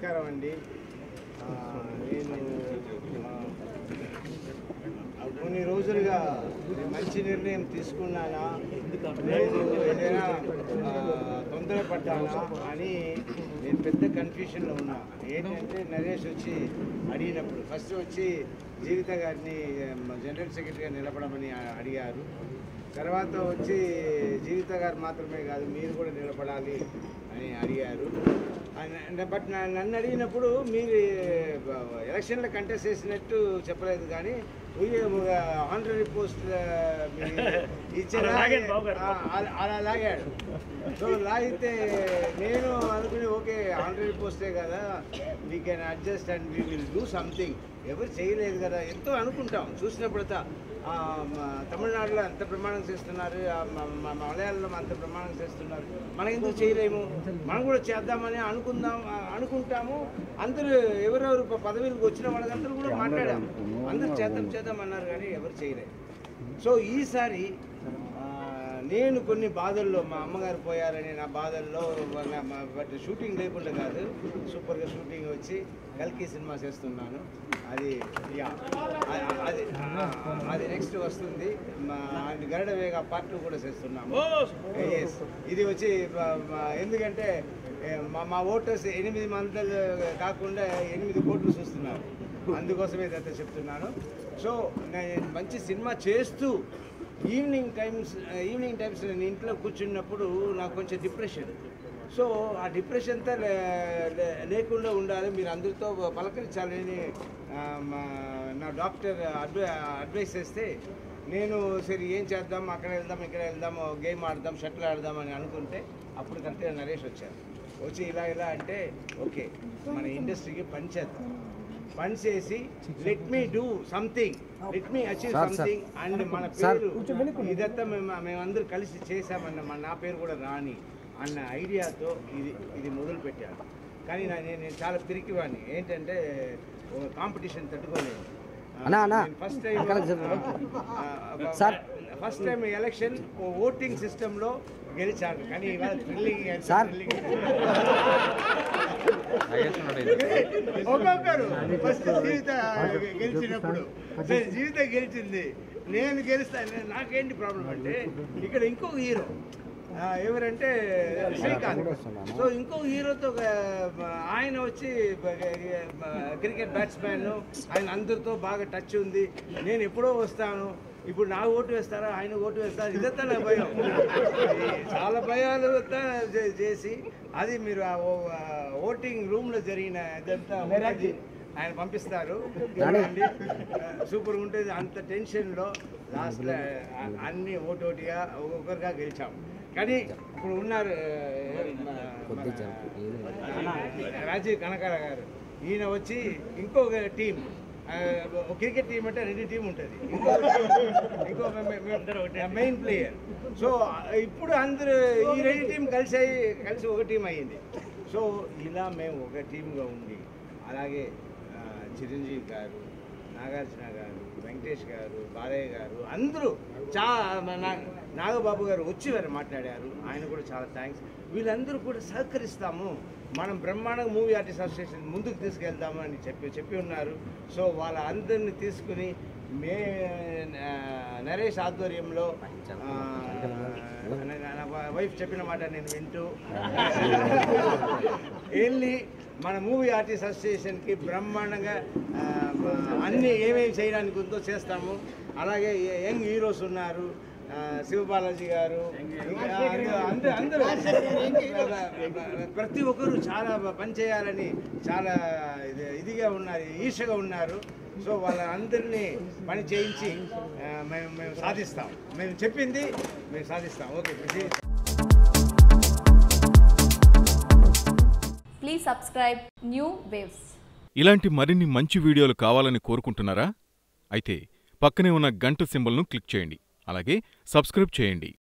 నమస్కారం అండి. నేను కొన్ని రోజులుగా మంచి నిర్ణయం తీసుకున్నానా, నేను ఏదైనా తొందరపడ్డానా అని నేను పెద్ద కన్ఫ్యూషన్లో ఉన్నా. ఏంటంటే నరేష్ వచ్చి అడిగినప్పుడు ఫస్ట్ వచ్చి జీవిత గారిని జనరల్ సెక్రటరీగా నిలబడమని అడిగారు. తర్వాత వచ్చి జీవిత గారు మాత్రమే కాదు మీరు కూడా నిలబడాలి అని అడిగారు. బట్ నన్ను అడిగినప్పుడు మీరు ఎలక్షన్లో కంటెస్ట్ చేసినట్టు చెప్పలేదు, కానీ ఆనరీ పోస్ట్ ఇచ్చారా అలా లాగాడు. సో లాగితే నేను అనుకుని ఓకే ఆనరీ పోస్టే కదా, we can adjust and we will do something. ఎవరు చేయలేదు కదా, ఎంతో అనుకుంటాం చూసినప్పుడు. తమిళనాడులో అంత ప్రమాణం చేస్తున్నారు, మలయాళంలో అంత ప్రమాణం చేస్తున్నారు, మనం ఎందుకు చేయలేము, మనం కూడా చేద్దామని అనుకుంటాము. అందరూ ఎవరెవరు పదవికి వచ్చిన వాళ్ళందరూ కూడా మాట్లాడాము, అందరూ చేద్దాం అన్నారు, కానీ ఎవరు చేయలేదు. సో ఈసారి నేను కొన్ని బాధల్లో, మా అమ్మగారు పోయారని నా బాధల్లో, బట్ షూటింగ్ లేకుండా కాదు, సూపర్గా షూటింగ్ వచ్చి కల్కి సినిమా చేస్తున్నాను. అది నెక్స్ట్ వస్తుంది. గరుడ వేగ పార్ట్ 2 కూడా చేస్తున్నాము. ఇది వచ్చి ఎందుకంటే మా ఓటర్స్ 8 మంత్రులు కాకుండా 8 కోట్లు చూస్తున్నారు, అందుకోసమే ఇదంతా చెప్తున్నాను. సో నేను మంచి సినిమా చేస్తూ ఈవినింగ్ టైమ్స్ నేను ఇంట్లో కూర్చున్నప్పుడు నాకు కొంచెం డిప్రెషన్. సో ఆ డిప్రెషన్ అంతా లేకుండా ఉండాలి, మీరు అందరితో పలకరించాలని నా డాక్టర్ అడ్వైస్ చేస్తే నేను సరే ఏం చేద్దాం, అక్కడ వెళ్దాం ఇక్కడ వెళ్దాం, గేమ్ ఆడదాం, షటిల్ ఆడదాం అని అనుకుంటే అప్పుడు కరెక్ట్గా నరేష్ వచ్చారు. వచ్చి ఇలా అంటే ఓకే మన ఇండస్ట్రీకి పని చేసి let me do something, let me achieve something and మన పేరు ఇదంతా మేమందరూ కలిసి చేశామన్న నా పేరు కూడా రాని అన్న ఐడియాతో ఇది మొదలు పెట్టాను. కానీ నేను చాలా పిరికివాడిని, ఏంటంటే కాంపిటీషన్ తట్టుకోలేదు. ఫస్ట్ టైం ఎలక్షన్ ఓటింగ్ సిస్టంలో గెలిచాను, కానీ ఇవాళ థ్రిల్లింగ్ ఒక్కొక్కరు ఫస్ట్ జీవిత గెలిచినప్పుడు జీవిత గెలిచింది, నేను గెలుస్తాను. నాకేంటి ప్రాబ్లం అంటే ఇక్కడ ఇంకొక హీరో ఎవరంటే శ్రీకాంత్. సో ఇంకో హీరోతో ఆయన వచ్చి క్రికెట్ బ్యాట్స్మెన్, ఆయన అందరితో బాగా టచ్ ఉంది. నేను ఎప్పుడో వస్తాను, ఇప్పుడు నాకు ఓటు వేస్తారా, ఆయన ఓటు వేస్తారా, ఇదంతా నా భయం. చాలా భయాలు చేసి అది మీరు ఓటింగ్ రూమ్లో జరిగిన ఇదంతా ఆయన పంపిస్తారు, సూపర్గా ఉంటుంది. అంత టెన్షన్లో లాస్ట్లో అన్ని ఓటోటిగా ఒక్కొక్కరిగా గెలిచాము. కానీ ఇప్పుడు ఉన్నారు రాజీవ్ కనకాల గారు, ఈయన వచ్చి ఇంకొక టీం, క్రికెట్ టీం అంటే 2 టీం ఉంటుంది, ఇంకో మెయిన్ ప్లేయర్. సో ఇప్పుడు అందరూ ఈ 2 టీం కలిసి ఒక టీం అయ్యింది. సో ఇలా మేము ఒక టీంగా ఉండి, అలాగే చిరంజీవి గారు, నాగార్జున గారు, వెంకటేష్ గారు, బాలయ్య గారు అందరూ నాగబాబు గారు వచ్చి వారు మాట్లాడారు, ఆయన కూడా చాలా థ్యాంక్స్. వీళ్ళందరూ కూడా సహకరిస్తాము, మనం బ్రహ్మాండంగా మూవీ ఆర్టిస్ట్ అసోసియేషన్ ముందుకు తీసుకెళ్తాము అని చెప్పి ఉన్నారు. సో వాళ్ళ అందరినీ తీసుకుని నరేష్ ఆధ్వర్యంలో నా వైఫ్ చెప్పిన మాట నేను వింటూ వెళ్ళి మన మూవీ ఆర్టిస్ట్ అసోసియేషన్కి బ్రహ్మాండంగా అన్నీ ఏమేమి చేయడానికి ఉందో చేస్తాము. అలాగే యంగ్ హీరోస్ ఉన్నారు, శివబాలాజీ గారు, అందరూ ప్రతి ఒక్కరు చాలా పనిచేయాలని చాలా ఇదిగా ఉన్నారు, ఈర్షగా ఉన్నారు. సో వాళ్ళందరినీ పని చేయించి మేము సాధిస్తాం, మేము చెప్పింది మేము సాధిస్తాం. Okay, please subscribe new waves. ఇలాంటి మరిన్ని మంచి వీడియోలు కావాలని కోరుకుంటున్నారా? అయితే పక్కనే ఉన్న గంట సింబల్ను క్లిక్ చేయండి, అలాగే సబ్స్క్రైబ్ చేయండి.